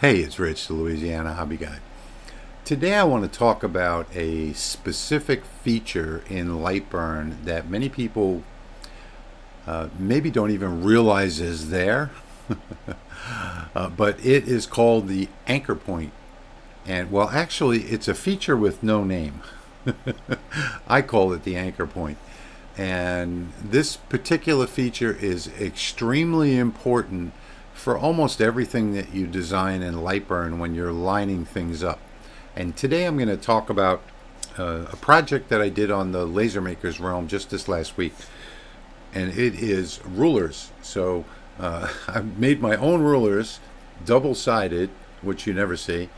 Hey, it's Rich, the Louisiana Hobby Guy. Today I want to talk about a specific feature in Lightburn that many people maybe don't even realize is there, but it is called the anchor point. And well, actually, it's a feature with no name. I call it the anchor point. And this particular feature is extremely important for almost everything that you design in Lightburn when you're lining things up. And today I'm going to talk about a project that I did on the Laser Maker's Realm just this last week. And it is rulers. So I've made my own rulers, double-sided, which you never see,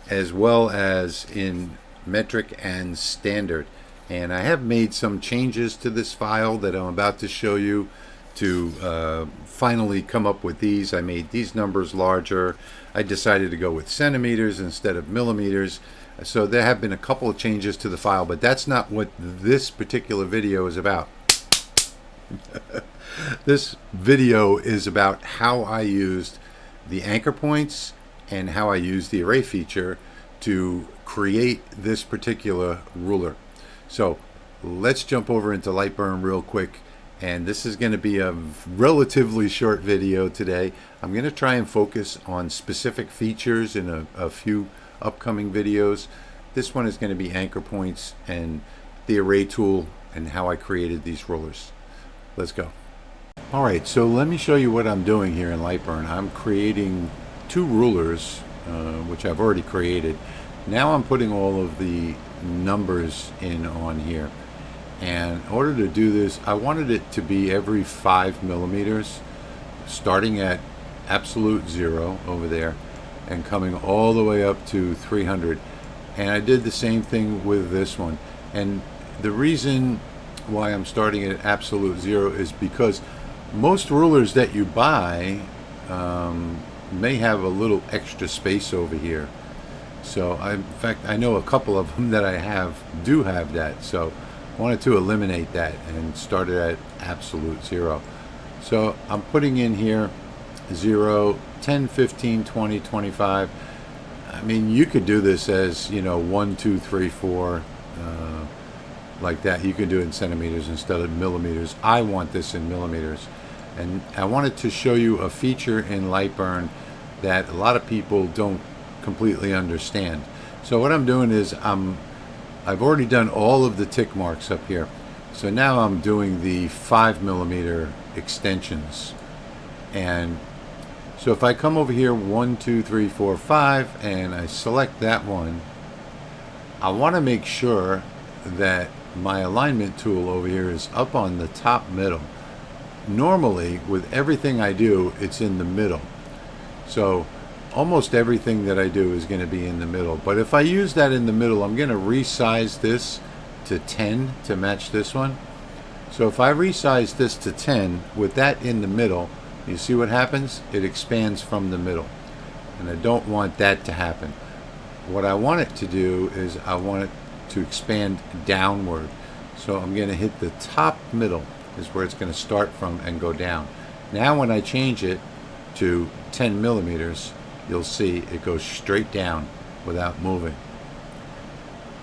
as well as in metric and standard. And I have made some changes to this file that I'm about to show you to finally come up with these. I made these numbers larger. I decided to go with centimeters instead of millimeters. So there have been a couple of changes to the file, but that's not what this particular video is about. This video is about how I used the anchor points and how I used the array feature to create this particular ruler. So let's jump over into Lightburn real quick, and this is going to be a relatively short video today. I'm going to try and focus on specific features in a few upcoming videos. This one is going to be anchor points and the array tool and how I created these rulers. Let's go. Alright, so let me show you what I'm doing here in Lightburn. I'm creating two rulers, which I've already created. Now I'm putting all of the numbers in on here, and in order to do this I wanted it to be every 5 millimeters, starting at absolute 0 over there and coming all the way up to 300. And I did the same thing with this one, and the reason why I'm starting at absolute 0 is because most rulers that you buy may have a little extra space over here. So in fact, I know a couple of them that I do have that. So I wanted to eliminate that and started at absolute 0. So I'm putting in here 0, 10, 15, 20, 25. I mean, you could do this as, 1, 2, 3, 4, like that. You can do it in centimeters instead of millimeters. I want this in millimeters. And I wanted to show you a feature in Lightburn that a lot of people don't completely understand. So what I'm doing is I've already done all of the tick marks up here. So now I'm doing the 5 millimeter extensions. And so if I come over here 1, 2, 3, 4, 5 and I select that one, I want to make sure that my alignment tool over here is up on the top middle. Normally with everything I do, it's in the middle. So almost everything that I do is going to be in the middle. But if I use that in the middle, I'm going to resize this to 10 to match this one. So if I resize this to 10 with that in the middle, you see what happens? It expands from the middle. And I don't want that to happen. What I want it to do is I want it to expand downward. So I'm going to hit the top middle is where it's going to start from and go down. Now when I change it to 10 millimeters, you'll see it goes straight down without moving.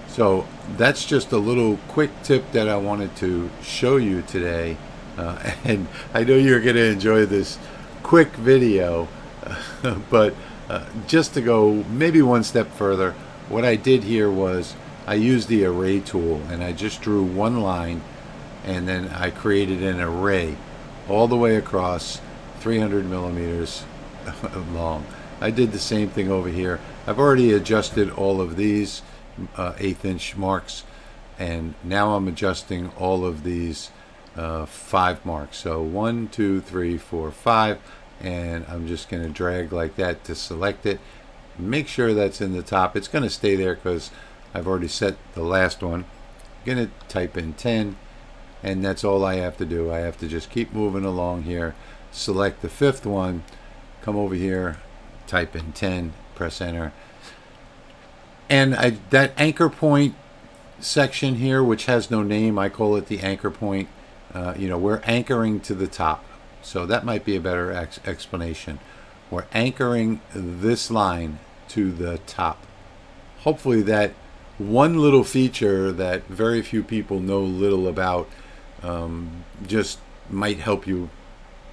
So that's just a little quick tip that I wanted to show you today. And I know you're going to enjoy this quick video, but just to go maybe one step further, what I did here was I used the array tool and I just drew one line and then I created an array all the way across 300 millimeters long. I did the same thing over here. I've already adjusted all of these 1/8 inch marks, and now I'm adjusting all of these 5 marks. So 1, 2, 3, 4, 5, and I'm just going to drag like that to select it. Make sure that's in the top. It's going to stay there because I've already set the last one. I'm going to type in 10, and that's all I have to do. I have to just keep moving along here, select the 5th one, come over here, type in 10, press enter. And that anchor point section here, which has no name, I call it the anchor point. We're anchoring to the top. So that might be a better explanation. we're anchoring this line to the top. Hopefully that one little feature that very few people know little about just might help you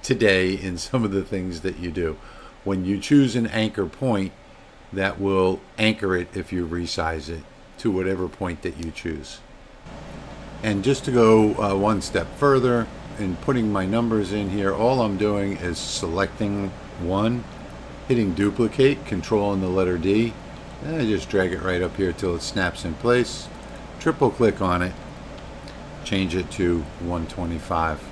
today in some of the things that you do. When you choose an anchor point, that will anchor it if you resize it to whatever point that you choose. And just to go one step further in putting my numbers in here, all I'm doing is selecting one, hitting duplicate, control and the letter D, and I just drag it right up here till it snaps in place. Triple click on it, change it to 125.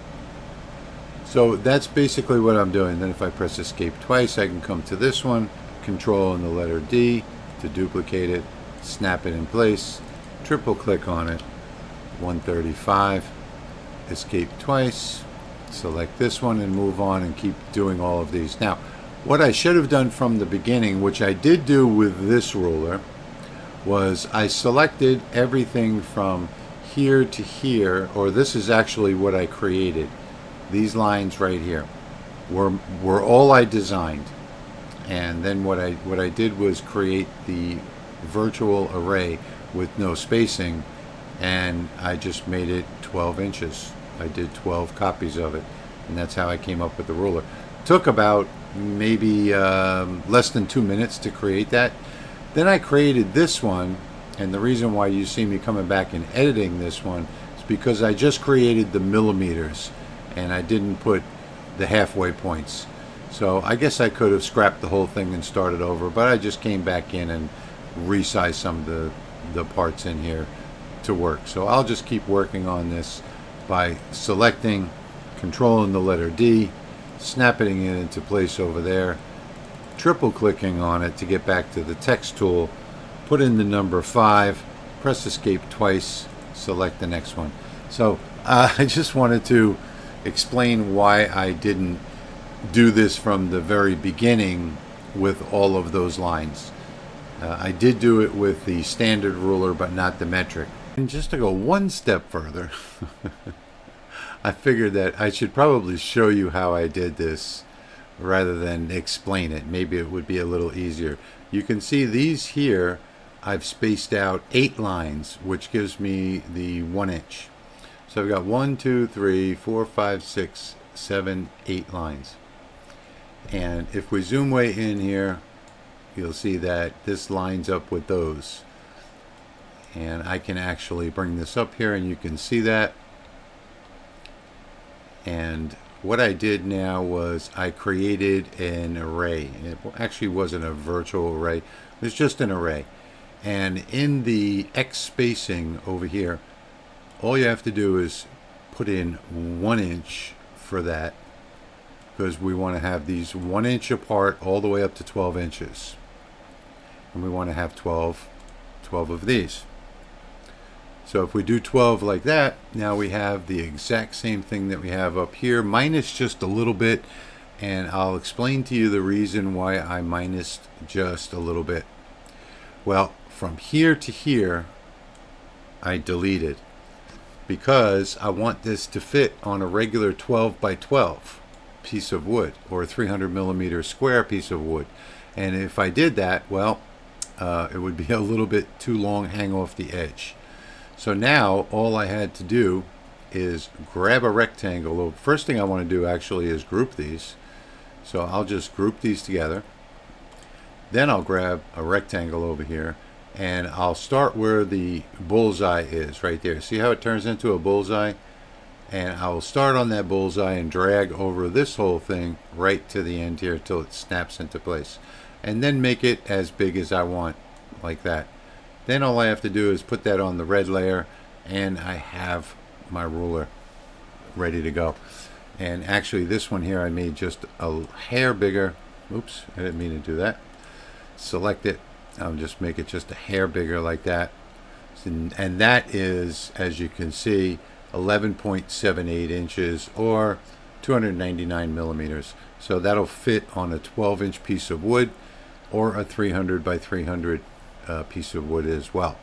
So that's basically what I'm doing. Then if I press escape twice, I can come to this one, control and the letter D to duplicate it, snap it in place, triple click on it, 135, escape twice, select this one and move on and keep doing all of these. Now, what I should have done from the beginning, which I did do with this ruler, was I selected everything from here to here, or this is actually what I created. These lines right here were all I designed. And then what I did was create the virtual array with no spacing, and I just made it 12 inches. I did 12 copies of it, and that's how I came up with the ruler. Took about maybe less than 2 minutes to create that. Then I created this one, and the reason why you see me coming back and editing this one is because I just created the millimeters and I didn't put the halfway points. So I guess I could have scrapped the whole thing and started over, but I just came back in and resized some of the parts in here to work. So I'll just keep working on this by selecting, controlling the letter D, snapping it into place over there, triple clicking on it to get back to the text tool, put in the number 5, press escape twice, select the next one. So I just wanted to explain why I didn't do this from the very beginning with all of those lines. I did do it with the standard ruler, but not the metric. And just to go one step further, I figured that I should probably show you how I did this rather than explain it. Maybe it would be a little easier. You can see these here, I've spaced out 8 lines, which gives me the 1 inch. So I've got 1, 2, 3, 4, 5, 6, 7, 8 lines. And if we zoom way in here, you'll see that this lines up with those. And I can actually bring this up here and you can see that. And what I did now was I created an array. It actually wasn't a virtual array, it was just an array. And in the X spacing over here, all you have to do is put in 1 inch for that, because we want to have these 1 inch apart all the way up to 12 inches. And we want to have 12 of these. So if we do 12 like that, now we have the exact same thing that we have up here, minus just a little bit, and I'll explain to you the reason why I minused just a little bit. Well, from here to here, I deleted, because I want this to fit on a regular 12 by 12 piece of wood, or a 300 millimeter square piece of wood. And if I did that, well, it would be a little bit too long, hang off the edge. So now all I had to do is grab a rectangle. First thing I want to do actually is group these. So I'll just group these together. Then I'll grab a rectangle over here, and I'll start where the bullseye is, right there. See how it turns into a bullseye? And I will start on that bullseye and drag over this whole thing right to the end here till it snaps into place. And then make it as big as I want, like that. Then all I have to do is put that on the red layer, and I have my ruler ready to go. And actually this one here I made just a hair bigger. Oops, I didn't mean to do that. Select it. I'll just make it just a hair bigger like that. And that is, as you can see, 11.78 inches or 299 millimeters. So that'll fit on a 12-inch piece of wood or a 300 by 300 piece of wood as well.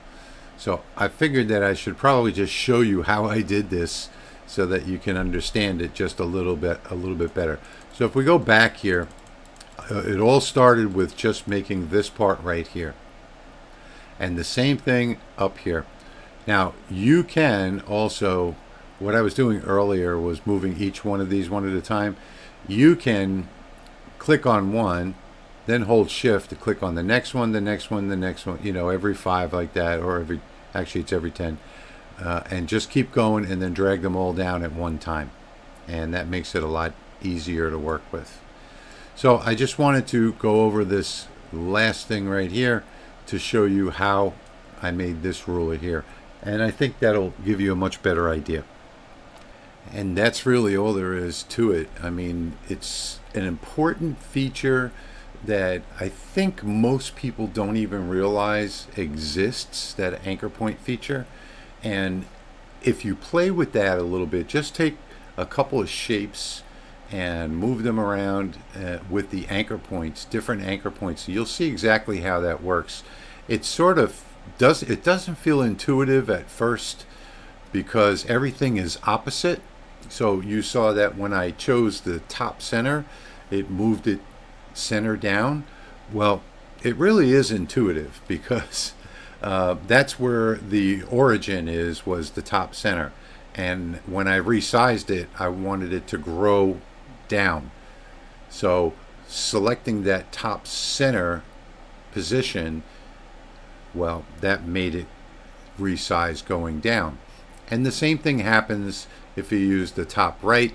So I figured that I should probably just show you how I did this so that you can understand it just a little bit better. So if we go back here, it all started with just making this part right here. And the same thing up here. Now, you can also, what I was doing earlier was moving each one of these one at a time. You can click on one, then hold shift to click on the next one, the next one, the next one, you know, every 5 like that, or actually it's every 10. And just keep going and then drag them all down at one time. And that makes it a lot easier to work with. So I just wanted to go over this last thing right here to show you how I made this ruler here. And I think that'll give you a much better idea. And that's really all there is to it. I mean, it's an important feature that I think most people don't even realize exists, that anchor point feature. And if you play with that a little bit, just take a couple of shapes and move them around with the anchor points, different anchor points. You'll see exactly how that works. It sort of doesn't feel intuitive at first because everything is opposite. So you saw that when I chose the top center, it moved it center down. Well, it really is intuitive because that's where the origin was the top center. And when I resized it, I wanted it to grow down. So selecting that top center position, well, that made it resize going down. And the same thing happens if you use the top right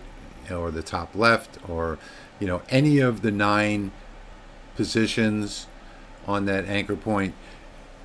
or the top left, or you know, any of the 9 positions on that anchor point.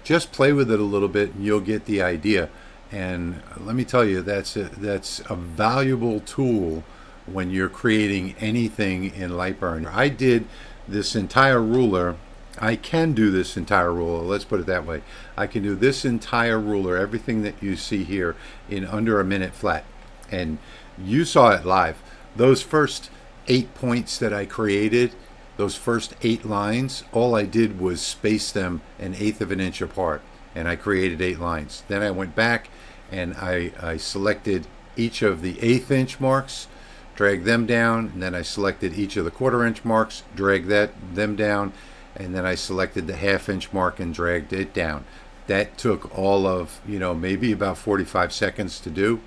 Just play with it a little bit and you'll get the idea. And let me tell you, that's a valuable tool when you're creating anything in Lightburn. I did this entire ruler. I can do this entire ruler, let's put it that way. I can do this entire ruler, everything that you see here, in under a minute flat. And you saw it live. Those first 8 points that I created, those first 8 lines, all I did was space them 1/8 of an inch apart, and I created 8 lines. Then I went back and I selected each of the 1/8 inch marks, dragged them down, and then I selected each of the 1/4 inch marks, dragged them down, and then I selected the 1/2 inch mark and dragged it down. That took all of, you know, maybe about 45 seconds to do.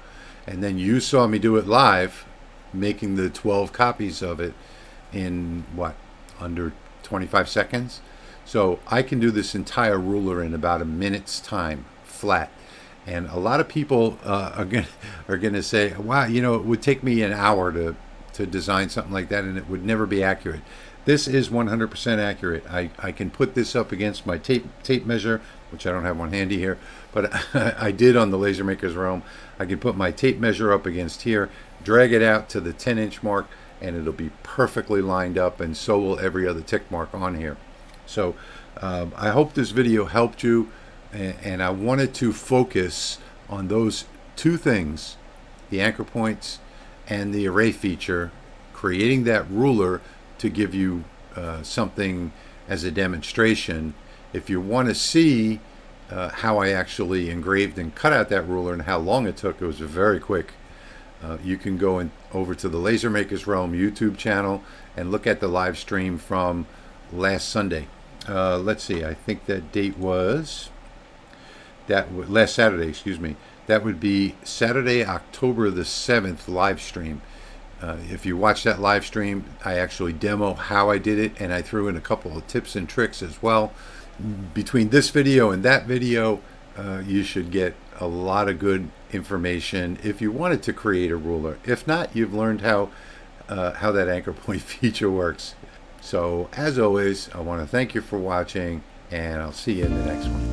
And then you saw me do it live, making the 12 copies of it in what, under 25 seconds. So I can do this entire ruler in about a minute's time flat. And a lot of people are gonna say, wow, you know, it would take me an hour to design something like that and it would never be accurate. This is 100% accurate. I can put this up against my tape measure, which I don't have one handy here, but I did on the Laser Maker's Realm. I can put my tape measure up against here, drag it out to the 10-inch mark, and it'll be perfectly lined up, and so will every other tick mark on here. So I hope this video helped you, and I wanted to focus on those 2 things, the anchor points and the array feature, creating that ruler to give you something as a demonstration. If you want to see how I actually engraved and cut out that ruler and how long it took, it was very quick. You can go over to the Laser Maker's Realm YouTube channel and look at the live stream from last Sunday. Let's see, I think that date was last Saturday, excuse me. That would be Saturday, October the 7th live stream. If you watch that live stream, I actually demo how I did it, and I threw in a couple of tips and tricks as well. Between this video and that video, you should get a lot of good information if you wanted to create a ruler. If not, you've learned how that anchor point feature works. So as always, I want to thank you for watching, and I'll see you in the next one.